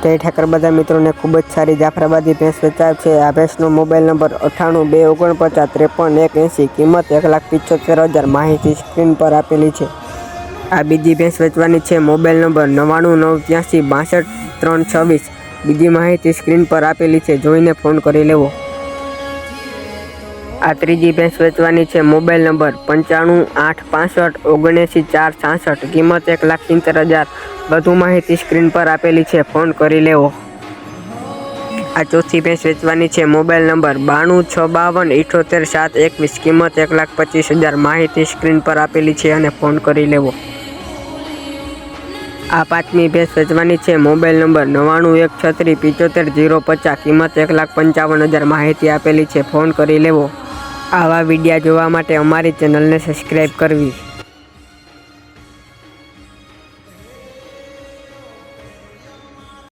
જય ઠાકર બધા મિત્રોને ખૂબ જ સારી જાફરાબાદી ભેંસ વેચાય છે। આ ભેંસનો મોબાઈલ નંબર 98 249 53 180, કિંમત 1,75,000। માહિતી સ્ક્રીન પર આપેલી છે। આ બીજી ભેંસ વેચવાની છે। Mobile number 99 983 62 326। બીજી માહિતી સ્ક્રીન પર આપેલી છે, જોઈને ફોન કરી લેવો। આ ત્રીજી ભેંસ વેચવાની છે। મોબાઈલ નંબર 95 865 79 466, કિંમત 1,70,000। વધુ માહિતી સ્ક્રીન પર આપેલી છે, ફોન કરી લેવો। આ ચોથી ભેંસ વેચવાની છે। મોબાઈલ નંબર 92 652 78 721, કિંમત 1,25,000। માહિતી સ્ક્રીન પર આપેલી છે અને ફોન કરી લેવો। આ પાંચમી ભેંસ વેચવાની છે। મોબાઈલ નંબર 99 136 75 050, કિંમત 1,55,000। માહિતી આપેલી છે, ફોન કરી લેવો। આવા વિડીયા જોવા માટે અમારી ચેનલને સબસ્ક્રાઈબ કરવી।